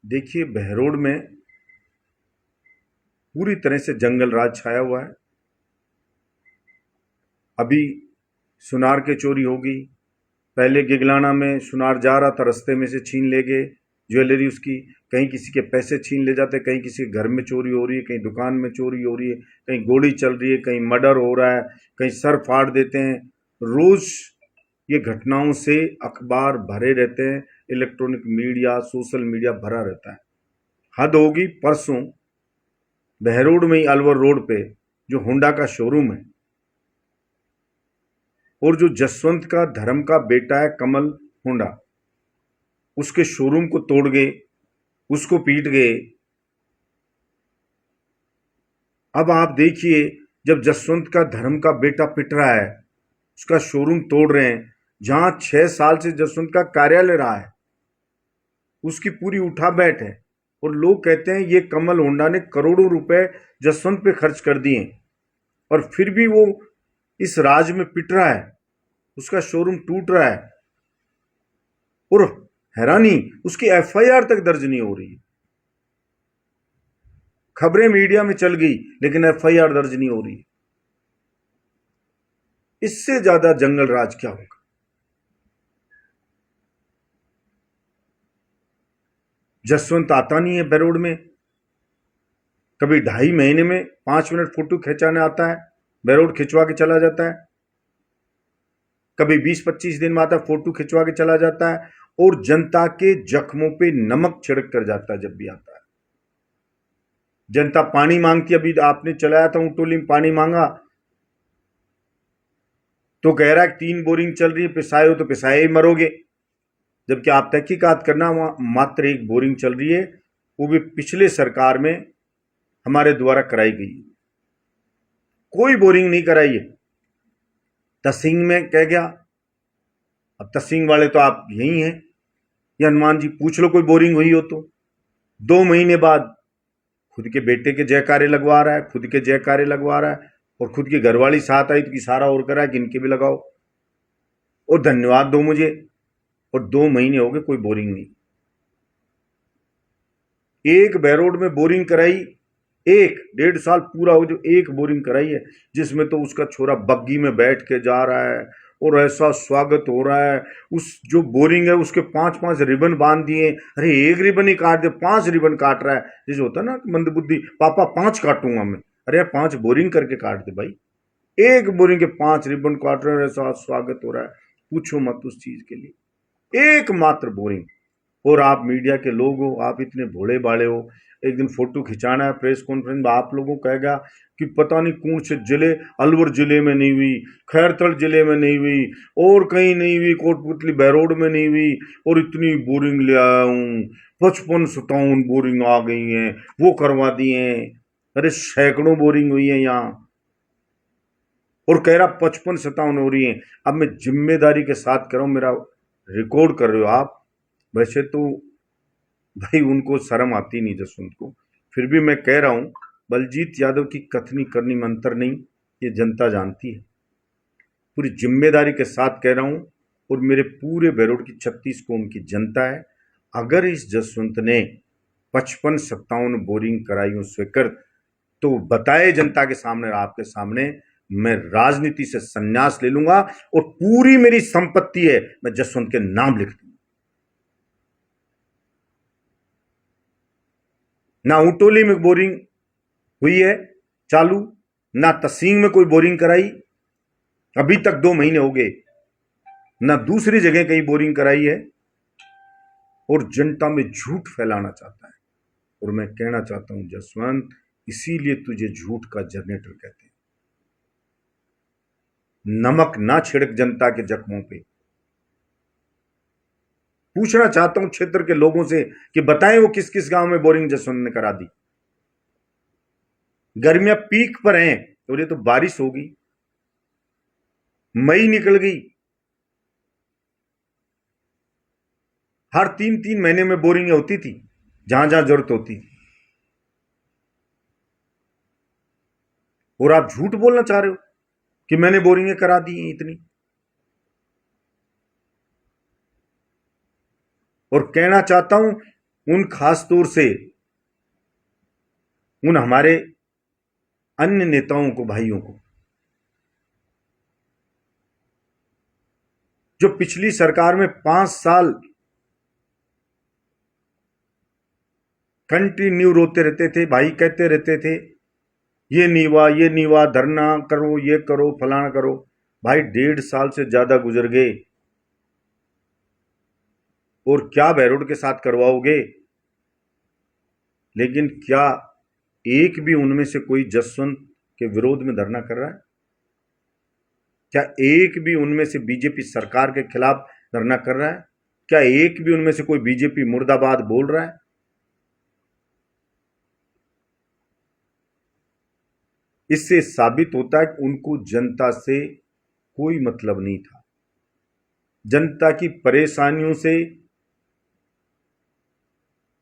देखिए, बहरोड में पूरी तरह से जंगल राज छाया हुआ है। अभी सुनार के चोरी होगी। पहले गिगलाना में सुनार जा रहा था, रास्ते में से छीन ले गए ज्वेलरी उसकी। कहीं किसी के पैसे छीन ले जाते, कहीं किसी के घर में चोरी हो रही है, कहीं दुकान में चोरी हो रही है, कहीं गोली चल रही है, कहीं मर्डर हो रहा है, कहीं सर फाड़ देते हैं। रोज ये घटनाओं से अखबार भरे रहते हैं, इलेक्ट्रॉनिक मीडिया, सोशल मीडिया भरा रहता है। हद होगी, परसों बहरोड में ही अलवर रोड पे जो होंडा का शोरूम है और जो जसवंत का धर्म का बेटा है कमल होंडा, उसके शोरूम को तोड़ गए, उसको पीट गए। अब आप देखिए, जब जसवंत का धर्म का बेटा पिट रहा है, उसका शोरूम तोड़ रहे हैं, जहां 6 साल से जसवंत का कार्यालय रहा है, उसकी पूरी उठा बैठ है। और लोग कहते हैं ये कमल होंडा ने करोड़ों रुपए जसवंत पे खर्च कर दिए, और फिर भी वो इस राज में पिट रहा है, उसका शोरूम टूट रहा है। और हैरानी, उसकी एफआईआर तक दर्ज नहीं हो रही है। खबरें मीडिया में चल गई, लेकिन एफआईआर दर्ज नहीं हो रही। इससे ज्यादा जंगल राज क्या होगा? जसवंत आता नहीं है बहरोड में। कभी 2.5 महीने में 5 मिनट फोटो खिंचाने आता है, बहरोड खिंचवा के चला जाता है। कभी 20-25 दिन में आता है, फोटो खिंचवा के चला जाता है, और जनता के जख्मों पे नमक छिड़क कर जाता है। जब भी आता है, जनता पानी मांगती है। अभी आपने चलाया था ऊंटोली में, पानी मांगा तो कह रहा है 3 बोरिंग चल रही है, पिसाए हो तो पिसाए ही मरोगे। जबकि आप तहकीकात करना, वहां मात्र 1 बोरिंग चल रही है, वो भी पिछले सरकार में हमारे द्वारा कराई गई। कोई बोरिंग नहीं कराई है। तसिंग में कह गया, अब तसिंग वाले तो आप यही हैं, या हनुमान जी पूछ लो कोई बोरिंग हुई हो तो। 2 महीने बाद खुद के बेटे के जयकारे लगवा रहा है, खुद के जयकारे लगवा रहा है, और खुद की घरवाली साथ आई तो इशारा और करा कि इनके भी लगाओ और धन्यवाद दो मुझे। और 2 महीने हो गए, कोई बोरिंग नहीं। एक बहरोड में बोरिंग कराई, 1-1.5 साल पूरा हो जो एक बोरिंग कराई है, जिसमें तो उसका छोरा बग्गी में बैठ के जा रहा है और ऐसा स्वागत हो रहा है। उस जो बोरिंग है उसके 5-5 रिबन बांध दिए। अरे 1 रिबन ही काट दे, 5 रिबन काट रहा है। जैसे होता है ना मंदबुद्धि, पापा 5 काटूंगा मैं। अरे यार 5 बोरिंग करके काट दे भाई। एक बोरिंग के 5 रिबन काट रहे हैं, ऐसा स्वागत हो रहा है, पूछो मत उस चीज के लिए। एकमात्र बोरिंग। और आप मीडिया के लोग हो, आप इतने भोले भाले हो। एक दिन फोटो खिंचाना है, प्रेस कॉन्फ्रेंस में आप लोगों को कहेगा कि पता नहीं कौन से जिले, अलवर जिले में नहीं हुई, खैरथल जिले में नहीं हुई, और कहीं नहीं हुई, कोटपुतली बहरोड में नहीं हुई, और इतनी बोरिंग ले आया हूँ, 55-57 बोरिंग आ गई हैं, वो करवा दी हैं। अरे सैकड़ों बोरिंग हुई है यहाँ, और कह रहा 55-57 हो रही है। अब मैं जिम्मेदारी के साथ कर रहा हूं, मेरा रिकॉर्ड कर रहे हो आप। वैसे तो भाई उनको शर्म आती नहीं जसवंत को, फिर भी मैं कह रहा हूं, बलजीत यादव की कथनी करनी मंत्र नहीं, ये जनता जानती है। पूरी जिम्मेदारी के साथ कह रहा हूं, और मेरे पूरे बहरोड की 36 कौम की जनता है। अगर इस जसवंत ने 55-57 बोरिंग कराई स्वीकृत, तो बताए जनता के सामने, आपके सामने, मैं राजनीति से संन्यास ले लूंगा और पूरी मेरी संपत्ति है मैं जसवंत के नाम लिख दूंगा। ना ऊटोली में बोरिंग हुई है चालू, ना तसींग में कोई बोरिंग कराई, अभी तक 2 महीने हो गए, ना दूसरी जगह कहीं बोरिंग कराई है, और जनता में झूठ फैलाना चाहता है। और मैं कहना चाहता हूं जसवंत, इसीलिए तुझे झूठ का जनरेटर कहते हैं। नमक ना छिड़क जनता के जख्मों पे। पूछना चाहता हूं क्षेत्र के लोगों से कि बताएं वो किस किस गांव में बोरिंग जसवंत ने करा दी। गर्मियां पीक पर हैं, और ये तो बारिश होगी, मई निकल गई, हर 3-3 महीने में बोरिंग होती थी जहां जहां जरूरत होती थी, और आप झूठ बोलना चाह रहे हो कि मैंने बोरिंगें करा दी हैं इतनी। और कहना चाहता हूं उन खास तौर से उन हमारे अन्य नेताओं को, भाइयों को, जो पिछली सरकार में 5 साल कंटिन्यू रोते रहते थे, भाई कहते रहते थे ये नहीं हुआ, धरना करो, ये करो, फलाना करो। भाई 1.5 साल से ज्यादा गुजर गए और क्या बहरोड के साथ करवाओगे? लेकिन क्या एक भी उनमें से कोई जसवंत के विरोध में धरना कर रहा है? क्या एक भी उनमें से बीजेपी सरकार के खिलाफ धरना कर रहा है? क्या एक भी उनमें से कोई बीजेपी मुर्दाबाद बोल रहा है? इससे साबित होता है कि उनको जनता से कोई मतलब नहीं था। जनता की परेशानियों से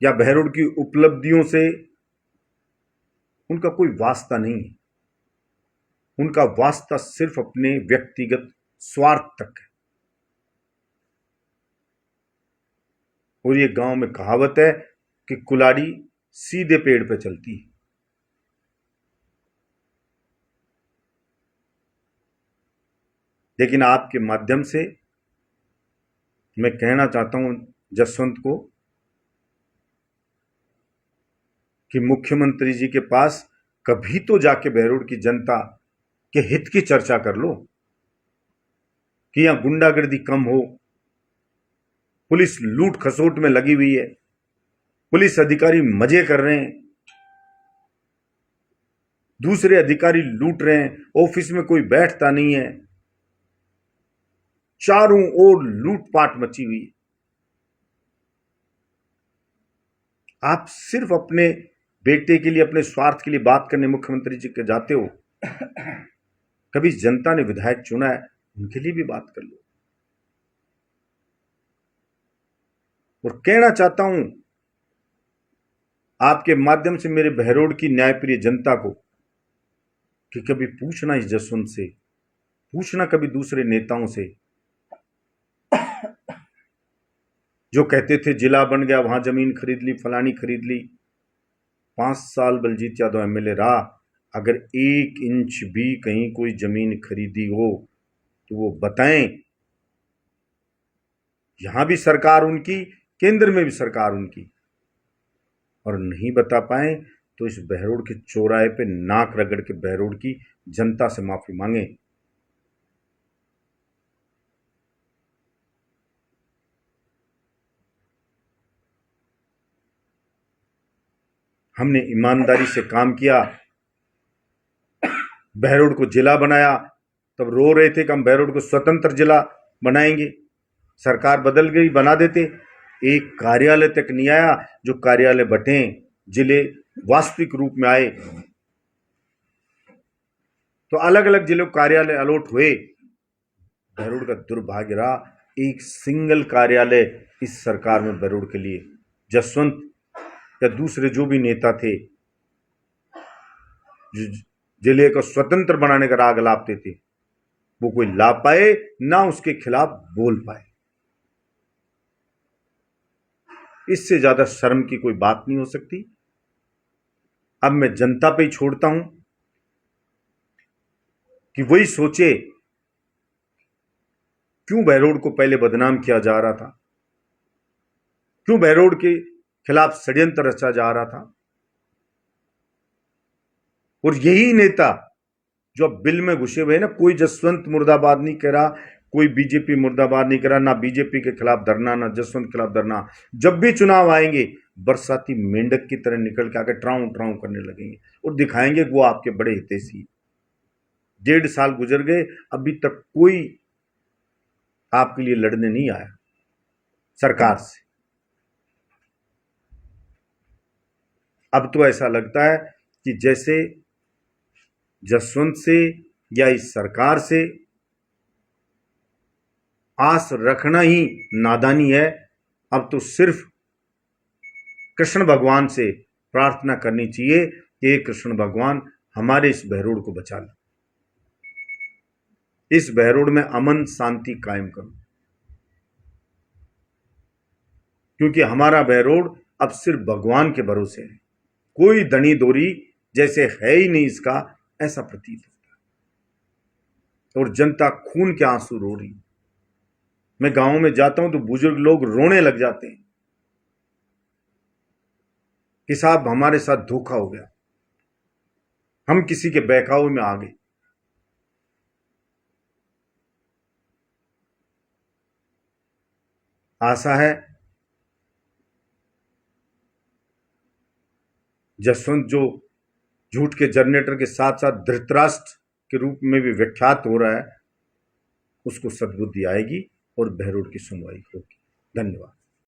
या बहरोड की उपलब्धियों से उनका कोई वास्ता नहीं है। उनका वास्ता सिर्फ अपने व्यक्तिगत स्वार्थ तक है। और ये गांव में कहावत है कि कुल्हाड़ी सीधे पेड़ पे चलती है। लेकिन आपके माध्यम से मैं कहना चाहता हूं जसवंत को कि मुख्यमंत्री जी के पास कभी तो जाके बहरोड की जनता के हित की चर्चा कर लो कि यहां गुंडागर्दी कम हो, पुलिस लूट खसोट में लगी हुई है, पुलिस अधिकारी मजे कर रहे हैं, दूसरे अधिकारी लूट रहे हैं, ऑफिस में कोई बैठता नहीं है, चारों ओर लूटपाट मची हुई है। आप सिर्फ अपने बेटे के लिए, अपने स्वार्थ के लिए बात करने मुख्यमंत्री जी के जाते हो। कभी जनता ने विधायक चुना है, उनके लिए भी बात कर लो। और कहना चाहता हूं आपके माध्यम से मेरे बहरोड की न्यायप्रिय जनता को कि कभी पूछना इस जसवंत से, पूछना कभी दूसरे नेताओं से जो कहते थे जिला बन गया, वहां जमीन खरीद ली, फलानी खरीद ली। 5 साल बलजीत यादव एमएलए रहा, अगर 1 इंच भी कहीं कोई जमीन खरीदी हो तो वो बताएं। यहां भी सरकार उनकी, केंद्र में भी सरकार उनकी, और नहीं बता पाए तो इस बहरोड के चौराहे पे नाक रगड़ के बहरोड की जनता से माफी मांगे। हमने ईमानदारी से काम किया, बहरोड को जिला बनाया। तब रो रहे थे कि हम बहरोड को स्वतंत्र जिला बनाएंगे, सरकार बदल गई, बना देते। एक कार्यालय तक नहीं आया, जो कार्यालय बटे, जिले वास्तविक रूप में आए तो अलग अलग जिलों कार्यालय अलॉट हुए। बहरोड का दुर्भाग्य रहा, एक सिंगल कार्यालय इस सरकार में बहरोड के लिए जसवंत या दूसरे जो भी नेता थे जो जिले को स्वतंत्र बनाने का राग लापते थे, वो कोई ला पाए ना उसके खिलाफ बोल पाए। इससे ज्यादा शर्म की कोई बात नहीं हो सकती। अब मैं जनता पे ही छोड़ता हूं कि वही सोचे क्यों बहरोड को पहले बदनाम किया जा रहा था, क्यों बहरोड के खिलाफ षड्यंत्र रचा जा रहा था। और यही नेता जो अब बिल में घुसे हुए हैं ना, कोई जसवंत मुर्दाबाद नहीं कह रहा, कोई बीजेपी मुर्दाबाद नहीं करा, ना बीजेपी के खिलाफ धरना, ना जसवंत के खिलाफ धरना। जब भी चुनाव आएंगे बरसाती मेंढक की तरह निकल के आके ट्राउं ट्राउं करने लगेंगे और दिखाएंगे कि वो आपके बड़े हितैषी। 1.5 साल गुजर गए, अभी तक कोई आपके लिए लड़ने नहीं आया सरकार से। अब तो ऐसा लगता है कि जैसे जसवंत से या इस सरकार से आस रखना ही नादानी है। अब तो सिर्फ कृष्ण भगवान से प्रार्थना करनी चाहिए कि हे कृष्ण भगवान हमारे इस बहरोड को बचा लो, इस बहरोड में अमन शांति कायम करो, क्योंकि हमारा बहरोड अब सिर्फ भगवान के भरोसे है। कोई दनी दोरी जैसे है ही नहीं इसका, ऐसा प्रतीत होता है। और जनता खून के आंसू रो रही। मैं गांवों में जाता हूं तो बुजुर्ग लोग रोने लग जाते हैं कि साहब हमारे साथ धोखा हो गया, हम किसी के बहकावे में आ गए। आशा है जसवंत जो झूठ के जनरेटर के साथ साथ धृतराष्ट्र के रूप में भी विख्यात हो रहा है, उसको सद्बुद्धि आएगी और बहरोड की सुनवाई होगी। धन्यवाद।